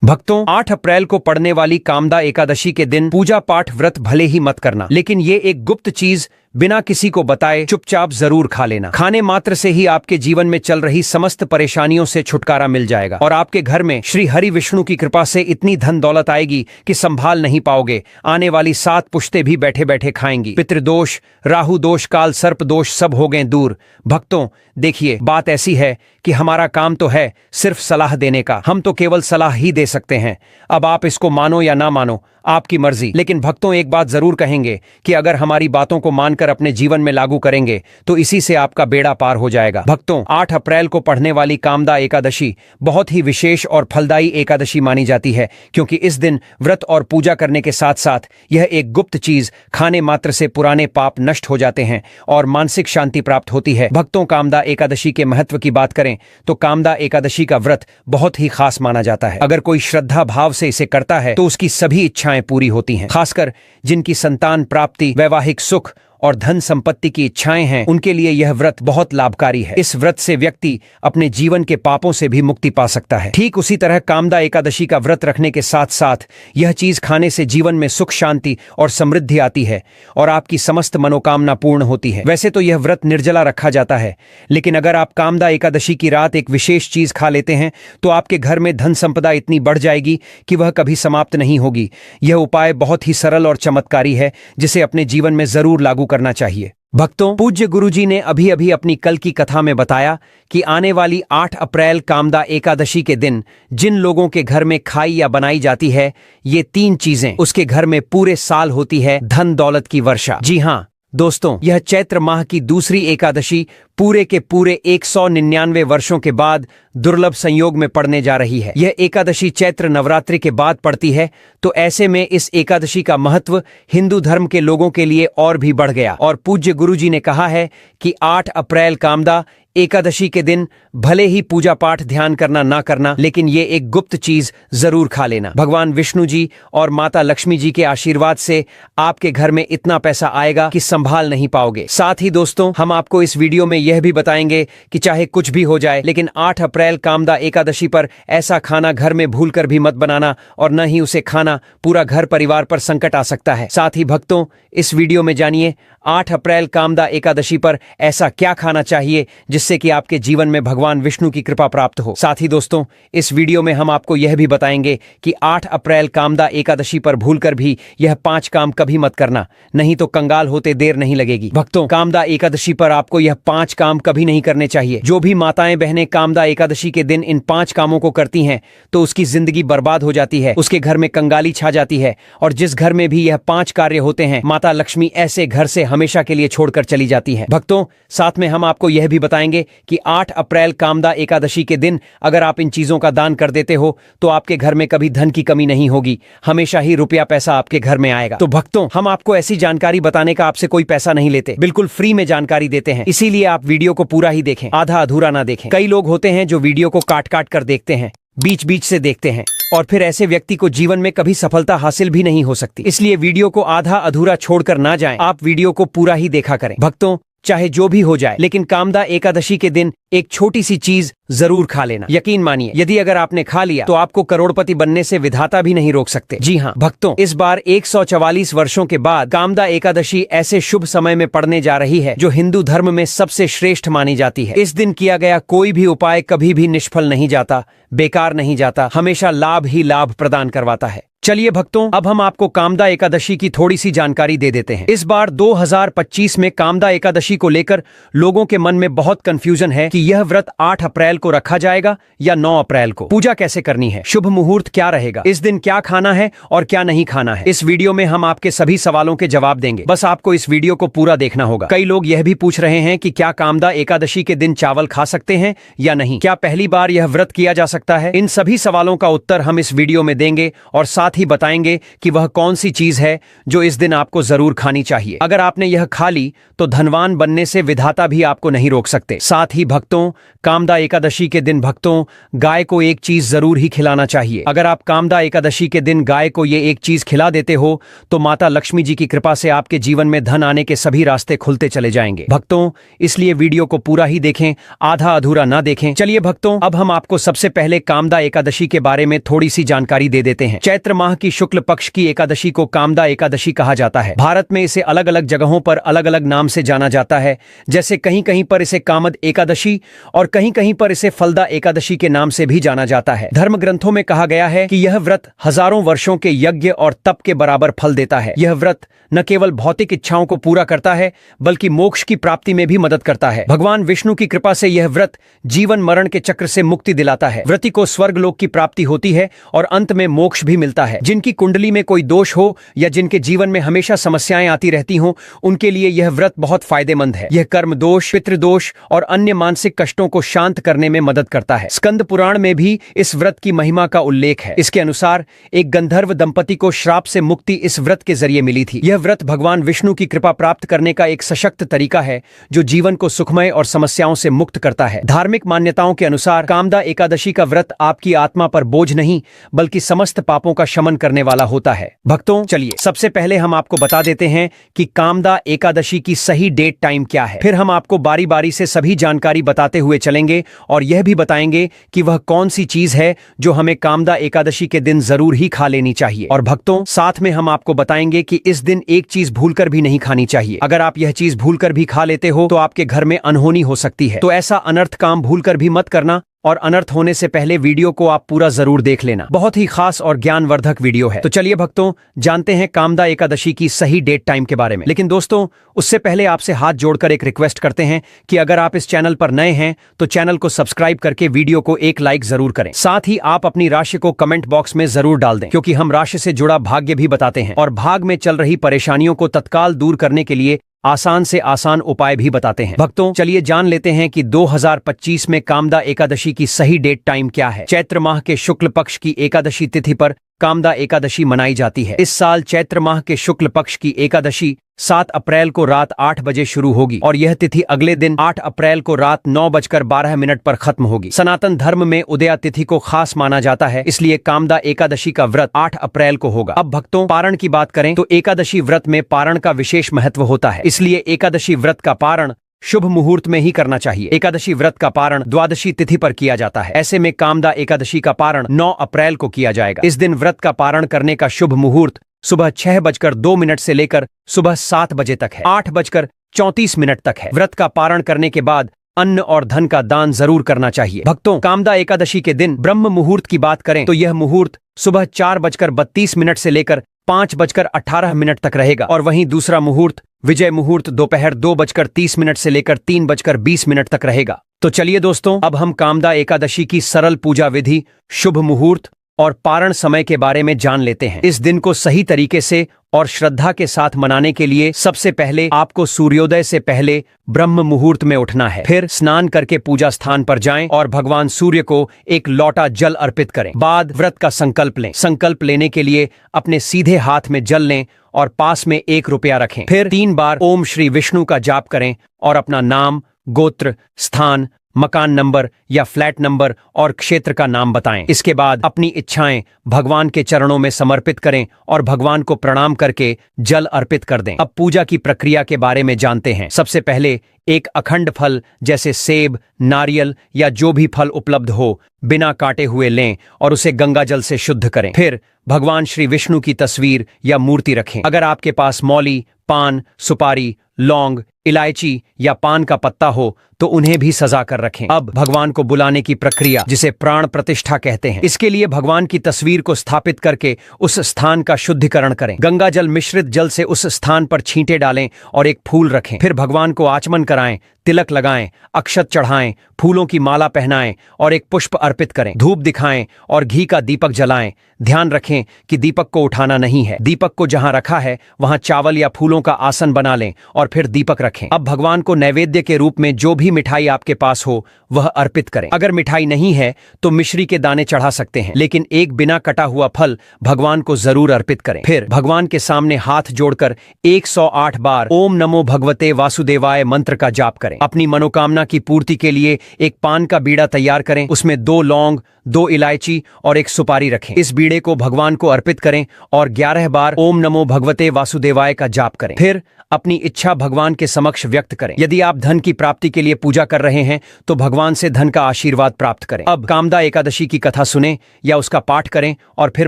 भक्तों, 8 अप्रैल को पड़ने वाली कामदा एकादशी के दिन पूजा पाठ व्रत भले ही मत करना, लेकिन ये एक गुप्त चीज बिना किसी को बताए चुपचाप जरूर खा लेना। खाने मात्र से ही आपके जीवन में चल रही समस्त परेशानियों से छुटकारा मिल जाएगा और आपके घर में श्री हरि विष्णु की कृपा से इतनी धन दौलत आएगी कि संभाल नहीं पाओगे। आने वाली 7 पुश्ते भी बैठे बैठे खाएंगी। पितृदोष, राहु दोष, काल सर्प दोष सब हो गए दूर। भक्तों देखिए, बात ऐसी है कि हमारा काम तो है सिर्फ सलाह देने का। हम तो केवल सलाह ही दे सकते हैं। अब आप इसको मानो या ना मानो, आपकी मर्जी। लेकिन भक्तों एक बात जरूर कहेंगे कि अगर हमारी बातों को मानकर अपने जीवन में लागू करेंगे तो इसी से आपका बेड़ा पार हो जाएगा। भक्तों, 8 अप्रैल को पढ़ने वाली कामदा एकादशी बहुत ही विशेष और फलदायी एकादशी मानी जाती है, क्योंकि इस दिन व्रत और पूजा करने के साथ साथ यह एक गुप्त चीज खाने मात्र से पुराने पाप नष्ट हो जाते हैं और मानसिक शांति प्राप्त होती है। भक्तों, कामदा एकादशी के महत्व की बात करें तो कामदा एकादशी का व्रत बहुत ही खास माना जाता है। अगर कोई श्रद्धा भाव से इसे करता है तो उसकी सभी इच्छाएं पूरी होती हैं। खासकर जिनकी संतान प्राप्ति, वैवाहिक सुख और धन संपत्ति की इच्छाएं हैं, उनके लिए यह व्रत बहुत लाभकारी है। इस व्रत से व्यक्ति अपने जीवन के पापों से भी मुक्ति पा सकता है। ठीक उसी तरह कामदा एकादशी का व्रत रखने के साथ साथ यह चीज खाने से जीवन में सुख, शांति और समृद्धि आती है और आपकी समस्त मनोकामना पूर्ण होती है। वैसे तो यह व्रत निर्जला रखा जाता है, लेकिन अगर आप कामदा एकादशी की रात एक विशेष चीज खा लेते हैं तो आपके घर में धन संपदा इतनी बढ़ जाएगी कि वह कभी समाप्त नहीं होगी। यह उपाय बहुत ही सरल और चमत्कारी है, जिसे अपने जीवन में जरूर लागू करना चाहिए। भक्तों, पूज्य गुरुजी ने अभी अभी अपनी कल की कथा में बताया कि आने वाली 8 अप्रैल कामदा एकादशी के दिन जिन लोगों के घर में खाई या बनाई जाती है, ये 3 चीजें उसके घर में पूरे साल होती है धन दौलत की वर्षा। जी हाँ दोस्तों, यह चैत्र माह की दूसरी एकादशी पूरे के पूरे 199 वर्षों के बाद दुर्लभ संयोग में पड़ने जा रही है। यह एकादशी चैत्र नवरात्रि के बाद पड़ती है, तो ऐसे में इस एकादशी का महत्व हिंदू धर्म के लोगों के लिए और भी बढ़ गया। और पूज्य गुरुजी ने कहा है कि 8 अप्रैल कामदा एकादशी के दिन भले ही पूजा पाठ ध्यान करना ना करना, लेकिन ये एक गुप्त चीज जरूर खा लेना। भगवान विष्णु जी और माता लक्ष्मी जी के आशीर्वाद से आपके घर में इतना पैसा आएगा कि संभाल नहीं पाओगे। साथ ही दोस्तों, हम आपको इस वीडियो में यह भी बताएंगे कि चाहे कुछ भी हो जाए, लेकिन 8 अप्रैल कामदा एकादशी पर ऐसा खाना घर में भूलकर भी मत बनाना और न ही उसे खाना। पूरा घर परिवार पर संकट आ सकता है। साथ ही भक्तों, इस वीडियो में जानिए 8 अप्रैल कामदा एकादशी पर ऐसा क्या खाना चाहिए जिससे कि आपके जीवन में भगवान विष्णु की कृपा प्राप्त हो। साथ ही दोस्तों, इस वीडियो में हम आपको यह भी बताएंगे कि 8 अप्रैल कामदा एकादशी पर भूलकर भी यह 5 काम कभी मत करना, नहीं तो कंगाल होते देर नहीं लगेगी। भक्तों, कामदा एकादशी पर आपको यह 5 काम कभी नहीं करने चाहिए। जो भी माताएं बहनें कामदा एकादशी के दिन इन 5 कामों को करती हैं तो उसकी जिंदगी बर्बाद हो जाती है, उसके घर में कंगाली छा जाती है और जिस घर में भी यह 5 कार्य होते हैं, माता लक्ष्मी ऐसे घर से हमेशा के लिए छोड़कर चली जाती है। भक्तों, साथ में हम आपको यह भी बताएंगे कि 8 अप्रैल कामदा एकादशी के दिन अगर आप इन चीजों का दान कर देते हो तो आपके घर में कभी धन की कमी नहीं होगी, हमेशा ही रुपया पैसा आपके घर में आएगा। तो भक्तों, हम आपको ऐसी जानकारी बताने का आपसे कोई पैसा नहीं लेते, बिल्कुल फ्री में जानकारी देते हैं। इसीलिए आप वीडियो को पूरा ही देखें, आधा अधूरा ना देखें। कई लोग होते हैं जो वीडियो को काट काट कर देखते हैं, बीच बीच से देखते हैं, और फिर ऐसे व्यक्ति को जीवन में कभी सफलता हासिल भी नहीं हो सकती। इसलिए वीडियो को आधा अधूरा छोड़कर ना जाएं, आप वीडियो को पूरा ही देखा करें। भक्तों, चाहे जो भी हो जाए, लेकिन कामदा एकादशी के दिन एक छोटी सी चीज जरूर खा लेना। यकीन मानिए, यदि अगर आपने खा लिया तो आपको करोड़पति बनने से विधाता भी नहीं रोक सकते। जी हाँ भक्तों, इस बार 144 वर्षों के बाद कामदा एकादशी ऐसे शुभ समय में पड़ने जा रही है जो हिंदू धर्म में सबसे श्रेष्ठ मानी जाती है। इस दिन किया गया कोई भी उपाय कभी भी निष्फल नहीं जाता, बेकार नहीं जाता, हमेशा लाभ ही लाभ प्रदान करवाता है। चलिए भक्तों, अब हम आपको कामदा एकादशी की थोड़ी सी जानकारी दे देते हैं। इस बार 2025 में कामदा एकादशी को लेकर लोगों के मन में बहुत कंफ्यूजन है कि यह व्रत 8 अप्रैल को रखा जाएगा या 9 अप्रैल को। पूजा कैसे करनी है, शुभ मुहूर्त क्या रहेगा, इस दिन क्या खाना है और क्या नहीं खाना है। इस वीडियो में हम आपके सभी सवालों के जवाब देंगे, बस आपको इस वीडियो को पूरा देखना होगा। कई लोग यह भी पूछ रहे हैं कि क्या कामदा एकादशी के दिन चावल खा सकते हैं या नहीं, क्या पहली बार यह व्रत किया जा सकता है। इन सभी सवालों का उत्तर हम इस वीडियो में देंगे और साथ साथ ही बताएंगे कि वह कौन सी चीज है जो इस दिन आपको जरूर खानी चाहिए। अगर आपने यह खा ली तो धनवान बनने से विधाता भी आपको नहीं रोक सकते। साथ ही भक्तों, कामदा एकादशी के दिन भक्तों गाय को एक चीज जरूर ही खिलाना चाहिए। अगर आप कामदा एकादशी के दिन गाय को ये एक चीज खिला देते हो तो माता लक्ष्मी जी की कृपा से आपके जीवन में धन आने के सभी रास्ते खुलते चले जाएंगे। भक्तों, इसलिए वीडियो को पूरा ही देखें, आधा अधूरा ना देखें। चलिए भक्तों, अब हम आपको सबसे पहले कामदा एकादशी के बारे में थोड़ी सी जानकारी दे देते हैं। चैत्र माह की शुक्ल पक्ष की एकादशी को कामदा एकादशी कहा जाता है। भारत में इसे अलग अलग जगहों पर अलग अलग नाम से जाना जाता है। जैसे कहीं कहीं पर इसे कामद एकादशी और कहीं कहीं पर इसे फलदा एकादशी के नाम से भी जाना जाता है। धर्म ग्रंथों में कहा गया है कि यह व्रत हजारों वर्षों के यज्ञ और तप के बराबर फल देता है। यह व्रत न केवल भौतिक इच्छाओं को पूरा करता है बल्कि मोक्ष की प्राप्ति में भी मदद करता है। भगवान विष्णु की कृपा से यह व्रत जीवन मरण के चक्र से मुक्ति दिलाता है। व्रती को स्वर्ग लोक की प्राप्ति होती है और अंत में मोक्ष भी मिलता है। जिनकी कुंडली में कोई दोष हो या जिनके जीवन में हमेशा समस्याएं आती रहती हों, उनके लिए यह व्रत बहुत फायदेमंद है। यह कर्म दोष, पितृदोष और अन्य मानसिक कष्टों को शांत करने में मदद करता है। स्कंद पुराण में भी इस व्रत की महिमा का उल्लेख है। इसके अनुसार एक गंधर्व दंपति को श्राप से मुक्ति इस व्रत के जरिए मिली थी। यह व्रत भगवान विष्णु की कृपा प्राप्त करने का एक सशक्त तरीका है जो जीवन को सुखमय और समस्याओं से मुक्त करता है। धार्मिक मान्यताओं के अनुसार कामदा एकादशी का व्रत आपकी आत्मा पर बोझ नहीं बल्कि समस्त पापों का शमन करने वाला होता है। भक्तों, चलिए सबसे पहले हम आपको बता देते हैं कि कामदा एकादशी की सही डेट टाइम क्या है। फिर हम आपको बारी बारी से सभी जानकारी बताते हुए चलेंगे और यह भी बताएंगे कि वह कौन सी चीज है जो हमें कामदा एकादशी के दिन जरूर ही खा लेनी चाहिए। और भक्तों, साथ में हम आपको बताएंगे कि इस दिन एक चीज भूलकर भी नहीं खानी चाहिए। अगर आप यह चीज भूलकर भी खा लेते हो तो आपके घर में अनहोनी हो सकती है। तो ऐसा अनर्थ काम भूलकर भी मत करना और अनर्थ होने से पहले वीडियो को आप पूरा जरूर देख लेना। बहुत ही खास और ज्ञानवर्धक वीडियो है। तो चलिए भक्तों, जानते हैं कामदा एकादशी की सही डेट टाइम के बारे में। लेकिन दोस्तों, उससे पहले आपसे हाथ जोड़कर एक रिक्वेस्ट करते हैं कि अगर आप इस चैनल पर नए हैं तो चैनल को सब्सक्राइब करके वीडियो को एक लाइक जरूर करें। साथ ही आप अपनी राशि को कमेंट बॉक्स में जरूर डाल दें, क्योंकि हम राशि से जुड़ा भाग्य भी बताते हैं और भाग में चल रही परेशानियों को तत्काल दूर करने के लिए आसान से आसान उपाय भी बताते हैं। भक्तों, चलिए जान लेते हैं कि 2025 में कामदा एकादशी की सही डेट टाइम क्या है। चैत्र माह के शुक्ल पक्ष की एकादशी तिथि पर कामदा एकादशी मनाई जाती है। इस साल चैत्र माह के शुक्ल पक्ष की एकादशी 7 अप्रैल को रात 8 बजे शुरू होगी और यह तिथि अगले दिन 8 अप्रैल को रात 9:12 पर खत्म होगी। सनातन धर्म में उदया तिथि को खास माना जाता है, इसलिए कामदा एकादशी का व्रत 8 अप्रैल को होगा। अब भक्तों, पारण की बात करें तो एकादशी व्रत में पारण का विशेष महत्व होता है, इसलिए एकादशी व्रत का पारण शुभ मुहूर्त में ही करना चाहिए। एकादशी व्रत का पारण द्वादशी तिथि पर किया जाता है। ऐसे में कामदा एकादशी का पारण 9 अप्रैल को किया जाएगा। इस दिन व्रत का पारण करने का शुभ मुहूर्त सुबह 6:02 से लेकर सुबह 7 बजे तक है। 8:34 तक है। व्रत का पारण करने के बाद अन्न और धन का दान जरूर करना चाहिए। भक्तों, कामदा एकादशी के दिन ब्रह्म मुहूर्त की बात करें तो यह मुहूर्त सुबह 4:32 से लेकर 5:18 तक रहेगा और वहीं दूसरा मुहूर्त विजय मुहूर्त दोपहर 2:30 से लेकर 3:20 तक रहेगा। तो चलिए दोस्तों, अब हम कामदा एकादशी की सरल पूजा विधि, शुभ मुहूर्त और पारण समय के बारे में जान लेते हैं। इस दिन को सही तरीके से और श्रद्धा के साथ मनाने के लिए सबसे पहले आपको सूर्योदय से पहले ब्रह्म मुहूर्त में उठना है। फिर स्नान करके पूजा स्थान पर जाएं और भगवान सूर्य को एक लोटा जल अर्पित करें। बाद व्रत का संकल्प लें। संकल्प लेने के लिए अपने सीधे हाथ में जल लें और पास में 1 रुपया रखें। फिर 3 बार ओम श्री विष्णु का जाप करें और अपना नाम, गोत्र, स्थान, मकान नंबर या फ्लैट नंबर और क्षेत्र का नाम बताएं। इसके बाद अपनी इच्छाएं भगवान के चरणों में समर्पित करें और भगवान को प्रणाम करके जल अर्पित कर दें। अब पूजा की प्रक्रिया के बारे में जानते हैं। सबसे पहले एक अखंड फल जैसे सेब, नारियल या जो भी फल उपलब्ध हो बिना काटे हुए लें और उसे गंगा जल से शुद्ध करें। फिर भगवान श्री विष्णु की तस्वीर या मूर्ति रखें। अगर आपके पास मौली, पान, सुपारी, लौंग, इलायची या पान का पत्ता हो तो उन्हें भी सजा कर रखें। अब भगवान को बुलाने की प्रक्रिया, जिसे प्राण प्रतिष्ठा कहते हैं। इसके लिए भगवान की तस्वीर को स्थापित करके उस स्थान का शुद्धिकरण करें। गंगा जल मिश्रित जल से उस स्थान पर छींटे डालें और एक फूल रखें। फिर भगवान को आचमन कराएं तिलक लगाएं, अक्षत चढ़ाएं, फूलों की माला पहनाएं और एक पुष्प अर्पित करें। धूप दिखाएं और घी का दीपक जलाएं। ध्यान रखें कि दीपक को उठाना नहीं है। दीपक को जहां रखा है वहां चावल या फूलों का आसन बना लें और फिर दीपक रखें। अब भगवान को नैवेद्य के रूप में जो भी मिठाई आपके पास हो वह अर्पित करें। अगर मिठाई नहीं है तो मिश्री के दाने चढ़ा सकते हैं, लेकिन एक बिना कटा हुआ फल भगवान को जरूर अर्पित करें। फिर भगवान के सामने हाथ जोड़कर 108 बार ओम नमो भगवते वासुदेवाय मंत्र का जाप करें। अपनी मनोकामना की पूर्ति के लिए एक पान का बीड़ा तैयार करें। उसमें 2 लौंग, 2 इलायची और एक सुपारी रखें। इस बीड़े को भगवान को अर्पित करें और 11 बार ओम नमो भगवते वासुदेवाय का जाप करें। फिर अपनी इच्छा भगवान के समक्ष व्यक्त करें। यदि आप धन की प्राप्ति के लिए पूजा कर रहे हैं तो भगवान से धन का आशीर्वाद प्राप्त करें। अब कामदा एकादशी की कथा सुनें या उसका पाठ करें और फिर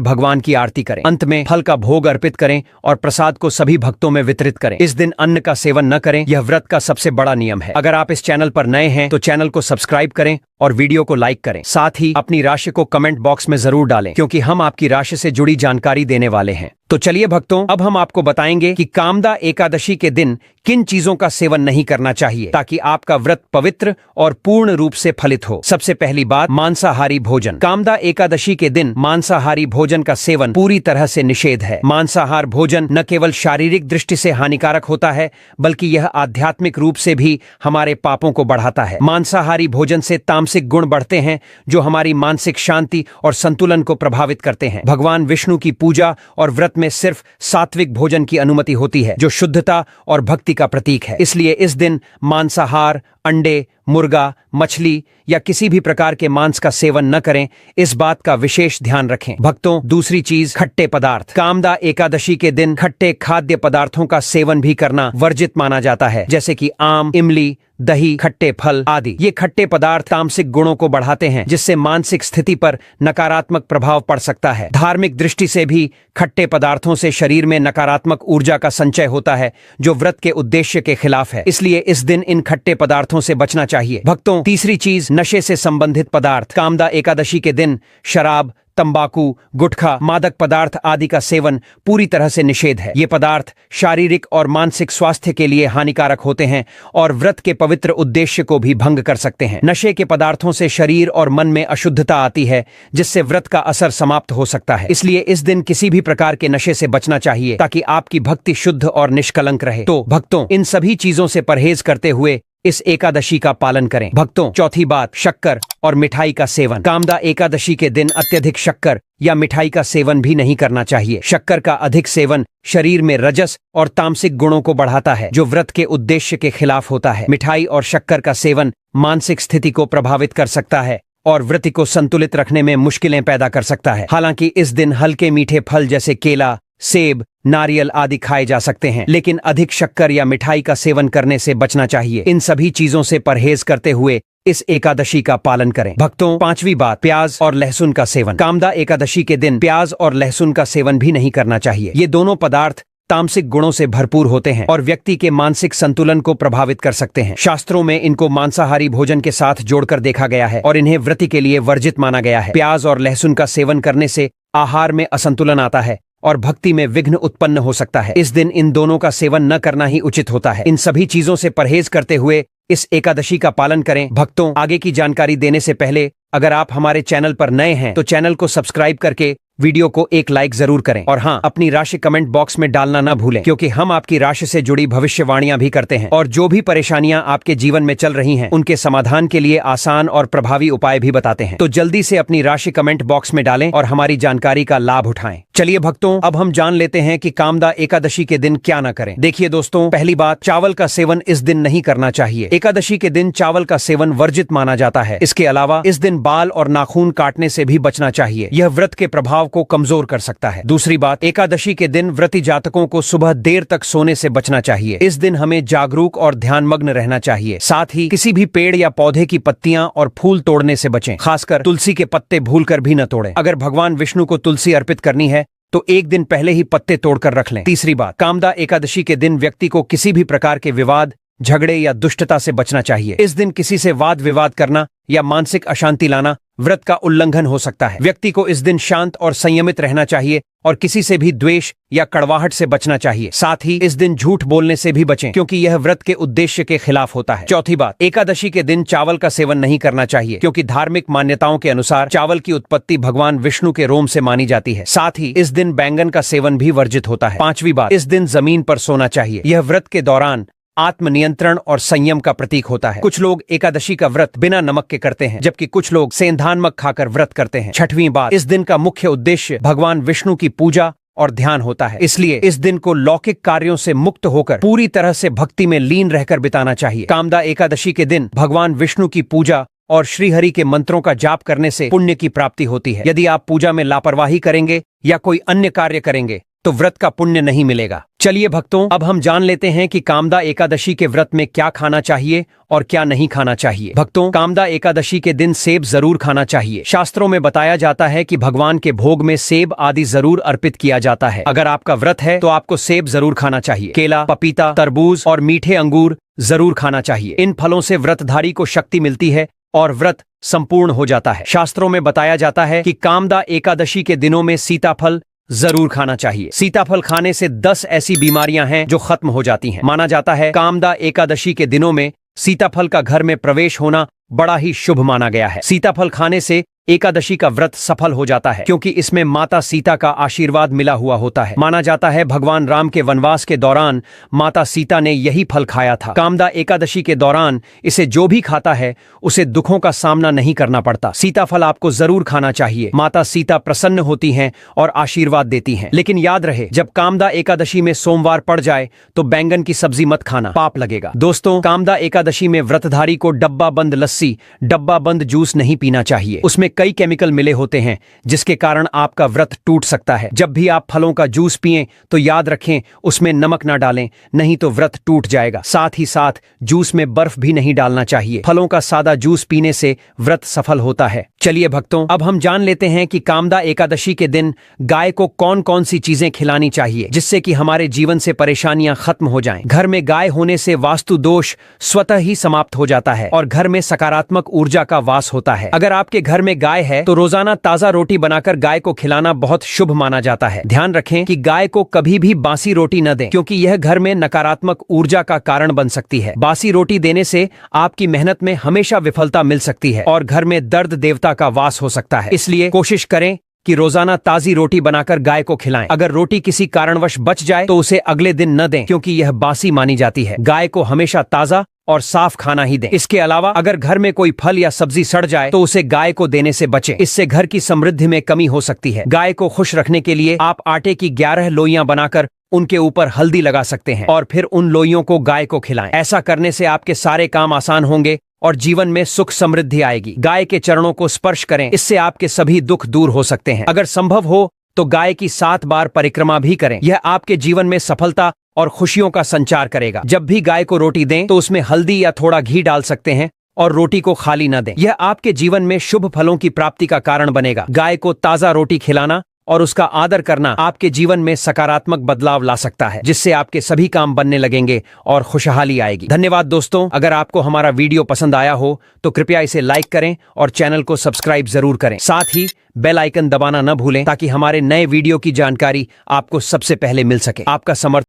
भगवान की आरती करें। अंत में फल का भोग अर्पित करें और प्रसाद को सभी भक्तों में वितरित करें। इस दिन अन्न का सेवन न करें, यह व्रत का सबसे बड़ा नियम है। अगर आप इस चैनल पर नए हैं तो चैनल को सब्सक्राइब करें और वीडियो को लाइक करें। साथ ही अपनी राशि को कमेंट बॉक्स में जरूर डालें, क्योंकि हम आपकी राशि से जुड़ी जानकारी देने वाले हैं। तो चलिए भक्तों, अब हम आपको बताएंगे कि कामदा एकादशी के दिन किन चीजों का सेवन नहीं करना चाहिए ताकि आपका व्रत पवित्र और पूर्ण रूप से फलित हो। सबसे पहली बात, मांसाहारी भोजन। कामदा एकादशी के दिन मांसाहारी भोजन का सेवन पूरी तरह से निषेध है। मांसाहार भोजन न केवल शारीरिक दृष्टि से हानिकारक होता है, बल्कि यह आध्यात्मिक रूप से भी हमारे पापों को बढ़ाता है। मांसाहारी भोजन से तामसिक गुण बढ़ते हैं जो हमारी मानसिक शांति और संतुलन को प्रभावित करते हैं। भगवान विष्णु की पूजा और व्रत में सिर्फ सात्विक भोजन की अनुमति होती है, जो शुद्धता और भक्ति का प्रतीक है। इसलिए इस दिन मांसाहार, अंडे, मुर्गा, मछली या किसी भी प्रकार के मांस का सेवन न करें। इस बात का विशेष ध्यान रखें। भक्तों, दूसरी चीज, खट्टे पदार्थ। कामदा एकादशी के दिन खट्टे खाद्य पदार्थों का सेवन भी करना वर्जित माना जाता है, जैसे कि आम, इमली, दही, खट्टे फल आदि। ये खट्टे पदार्थ तामसिक गुणों को बढ़ाते हैं, जिससे मानसिक स्थिति पर नकारात्मक प्रभाव पड़ सकता है। धार्मिक दृष्टि से भी खट्टे पदार्थों से शरीर में नकारात्मक ऊर्जा का संचय होता है, जो व्रत के उद्देश्य के खिलाफ है। इसलिए इस दिन इन खट्टे पदार्थों से बचना चाहिए। भक्तों, तीसरी चीज, नशे से संबंधित पदार्थ। कामदा एकादशी के दिन शराब, तंबाकू, गुटखा, मादक पदार्थ आदि का सेवन पूरी तरह से निषेध है। ये पदार्थ शारीरिक और मानसिक स्वास्थ्य के लिए हानिकारक होते हैं और व्रत के पवित्र उद्देश्य को भी भंग कर सकते हैं। नशे के पदार्थों से शरीर और मन में अशुद्धता आती है, जिससे व्रत का असर समाप्त हो सकता है। इसलिए इस दिन किसी भी प्रकार के नशे से बचना चाहिए ताकि आपकी भक्ति शुद्ध और निष्कलंक रहे। तो भक्तों, इन सभी चीजों से परहेज करते हुए इस एकादशी का पालन करें। भक्तों, चौथी बात, शक्कर और मिठाई का सेवन। कामदा एकादशी के दिन अत्यधिक शक्कर या मिठाई का सेवन भी नहीं करना चाहिए। शक्कर का अधिक सेवन शरीर में रजस और तामसिक गुणों को बढ़ाता है, जो व्रत के उद्देश्य के खिलाफ होता है। मिठाई और शक्कर का सेवन मानसिक स्थिति को प्रभावित कर सकता है और व्रत को संतुलित रखने में मुश्किलें पैदा कर सकता है। हालांकि इस दिन हल्के मीठे फल जैसे केला, सेब, नारियल आदि खाए जा सकते हैं, लेकिन अधिक शक्कर या मिठाई का सेवन करने से बचना चाहिए। इन सभी चीजों से परहेज करते हुए इस एकादशी का पालन करें। भक्तों, पांचवी बात, प्याज और लहसुन का सेवन। कामदा एकादशी के दिन प्याज और लहसुन का सेवन भी नहीं करना चाहिए। ये दोनों पदार्थ तामसिक गुणों से भरपूर होते हैं और व्यक्ति के मानसिक संतुलन को प्रभावित कर सकते हैं। शास्त्रों में इनको मांसाहारी भोजन के साथ जोड़कर देखा गया है और इन्हें व्रत के लिए वर्जित माना गया है। प्याज और लहसुन का सेवन करने से आहार में असंतुलन आता है और भक्ति में विघ्न उत्पन्न हो सकता है। इस दिन इन दोनों का सेवन न करना ही उचित होता है। इन सभी चीजों से परहेज करते हुए इस एकादशी का पालन करें। भक्तों, आगे की जानकारी देने से पहले अगर आप हमारे चैनल पर नए हैं तो चैनल को सब्सक्राइब करके वीडियो को एक लाइक जरूर करें और हाँ, अपनी राशि कमेंट बॉक्स में डालना ना भूलें, क्योंकि हम आपकी राशि से जुड़ी भविष्यवाणियां भी करते हैं और जो भी परेशानियां आपके जीवन में चल रही हैं उनके समाधान के लिए आसान और प्रभावी उपाय भी बताते हैं। तो जल्दी से अपनी राशि कमेंट बॉक्स में डालें और हमारी जानकारी का लाभ उठाएं। चलिए भक्तों, अब हम जान लेते हैं कि कामदा एकादशी के दिन क्या न करें। देखिए दोस्तों, पहली बात, चावल का सेवन इस दिन नहीं करना चाहिए। एकादशी के दिन चावल का सेवन वर्जित माना जाता है। इसके अलावा इस दिन बाल और नाखून काटने से भी बचना चाहिए। यह व्रत के प्रभाव को कमजोर कर सकता है। दूसरी बात, एकादशी के दिन व्रती जातकों को सुबह देर तक सोने से बचना चाहिए। इस दिन हमें जागरूक और ध्यानमग्न रहना चाहिए। साथ ही किसी भी पेड़ या पौधे की पत्तियां और फूल तोड़ने से बचें। खासकर तुलसी के पत्ते भूलकर भी न तोड़ें। अगर भगवान विष्णु को तुलसी अर्पित करनी है तो एक दिन पहले ही पत्ते तोड़कर रख लें। तीसरी बात, कामदा एकादशी के दिन व्यक्ति को किसी भी प्रकार के विवाद झगड़े या दुष्टता से बचना चाहिए। इस दिन किसी से वाद विवाद करना या मानसिक अशांति लाना व्रत का उल्लंघन हो सकता है। व्यक्ति को इस दिन शांत और संयमित रहना चाहिए और किसी से भी द्वेष या कड़वाहट से बचना चाहिए। साथ ही इस दिन झूठ बोलने से भी बचें, क्योंकि यह व्रत के उद्देश्य के खिलाफ होता है। चौथी बात, एकादशी के दिन चावल का सेवन नहीं करना चाहिए, क्योंकि धार्मिक मान्यताओं के अनुसार चावल की उत्पत्ति भगवान विष्णु के रोम से मानी जाती है। साथ ही इस दिन बैंगन का सेवन भी वर्जित होता है। पांचवी बात, इस दिन जमीन पर सोना चाहिए। यह व्रत के दौरान आत्मनियंत्रण और संयम का प्रतीक होता है। कुछ लोग एकादशी का व्रत बिना नमक के करते हैं, जबकि कुछ लोग सेंधानमक खाकर व्रत करते हैं। छठवीं बात, इस दिन का मुख्य उद्देश्य भगवान विष्णु की पूजा और ध्यान होता है, इसलिए इस दिन को लौकिक कार्यों से मुक्त होकर पूरी तरह से भक्ति में लीन रहकर बिताना चाहिए। कामदा एकादशी के दिन भगवान विष्णु की पूजा और श्रीहरि के मंत्रों का जाप करने से पुण्य की प्राप्ति होती है। यदि आप पूजा में लापरवाही करेंगे या कोई अन्य कार्य करेंगे तो व्रत का पुण्य नहीं मिलेगा। चलिए भक्तों, अब हम जान लेते हैं कि कामदा एकादशी के व्रत में क्या खाना चाहिए और क्या नहीं खाना चाहिए। भक्तों, कामदा एकादशी के दिन सेब जरूर खाना चाहिए। शास्त्रों में बताया जाता है कि भगवान के भोग में सेब आदि जरूर अर्पित किया जाता है। अगर आपका व्रत है तो आपको सेब जरूर खाना चाहिए। केला, पपीता, तरबूज और मीठे अंगूर जरूर खाना चाहिए। इन फलों से व्रतधारी को शक्ति मिलती है और व्रत संपूर्ण हो जाता है। शास्त्रों में बताया जाता है कि कामदा एकादशी के दिनों में सीताफल जरूर खाना चाहिए। सीताफल खाने से 10 ऐसी बीमारियां हैं जो खत्म हो जाती हैं। माना जाता है कामदा एकादशी के दिनों में सीताफल का घर में प्रवेश होना बड़ा ही शुभ माना गया है। सीताफल खाने से एकादशी का व्रत सफल हो जाता है, क्योंकि इसमें माता सीता का आशीर्वाद मिला हुआ होता है। माना जाता है भगवान राम के वनवास के दौरान माता सीता ने यही फल खाया था। कामदा एकादशी के दौरान इसे जो भी खाता है उसे दुखों का सामना नहीं करना पड़ता। सीताफल आपको जरूर खाना चाहिए। माता सीता प्रसन्न होती हैं और आशीर्वाद देती हैं। लेकिन याद रहे, जब कामदा एकादशी में सोमवार पड़ जाए तो बैंगन की सब्जी मत खाना, पाप लगेगा। दोस्तों, कामदा एकादशी में व्रतधारी को डब्बा बंद लस्सी, डब्बा बंद जूस नहीं पीना चाहिए। उसमें कई केमिकल मिले होते हैं जिसके कारण आपका व्रत टूट सकता है। जब भी आप फलों का जूस पिएं तो याद रखें उसमें नमक ना डालें, नहीं तो व्रत टूट जाएगा। साथ ही साथ जूस में बर्फ भी नहीं डालना चाहिए। फलों का सादा जूस पीने से व्रत सफल होता है। चलिए भक्तों, अब हम जान लेते हैं कि कामदा एकादशी के दिन गाय को कौन कौन सी चीजें खिलानी चाहिए जिससे कि हमारे जीवन से परेशानियां खत्म हो जाएं। घर में गाय होने से वास्तु दोष स्वतः ही समाप्त हो जाता है और घर में सकारात्मक ऊर्जा का वास होता है। अगर आपके घर में गाय है तो रोजाना ताजा रोटी बनाकर गाय को खिलाना बहुत शुभ माना जाता है। ध्यान रखें कि गाय को कभी भी बासी रोटी न दें, क्योंकि यह घर में नकारात्मक ऊर्जा का कारण बन सकती है। बासी रोटी देने से आपकी मेहनत में हमेशा विफलता मिल सकती है और घर में दर्द देवता का वास हो सकता है। इसलिए कोशिश करें कि रोजाना ताजी रोटी बनाकर गाय को खिलाएं। अगर रोटी किसी कारणवश बच जाए तो उसे अगले दिन न दें, क्योंकि यह बासी मानी जाती है। गाय को हमेशा ताजा और साफ खाना ही दें। इसके अलावा अगर घर में कोई फल या सब्जी सड़ जाए तो उसे गाय को देने से बचें। इससे घर की समृद्धि में कमी हो सकती है। गाय को खुश रखने के लिए आप आटे की 11 लोइयां बनाकर उनके ऊपर हल्दी लगा सकते हैं और फिर उन लोइयों को गाय को खिलाएं। ऐसा करने से आपके सारे काम आसान होंगे और जीवन में सुख समृद्धि आएगी। गाय के चरणों को स्पर्श करें, इससे आपके सभी दुख दूर हो सकते हैं। अगर संभव हो तो गाय की 7 बार परिक्रमा भी करें। यह आपके जीवन में सफलता और खुशियों का संचार करेगा। जब भी गाय को रोटी दें तो उसमें हल्दी या थोड़ा घी डाल सकते हैं और रोटी को खाली न दें। यह आपके जीवन में शुभ फलों की प्राप्ति का कारण बनेगा। गाय को ताजा रोटी खिलाना और उसका आदर करना आपके जीवन में सकारात्मक बदलाव ला सकता है, जिससे आपके सभी काम बनने लगेंगे और खुशहाली आएगी। धन्यवाद दोस्तों। अगर आपको हमारा वीडियो पसंद आया हो तो कृपया इसे लाइक करें और चैनल को सब्सक्राइब जरूर करें। साथ ही बेल आइकन दबाना न भूलें ताकि हमारे नए वीडियो की जानकारी आपको सबसे पहले मिल सके। आपका समर्थन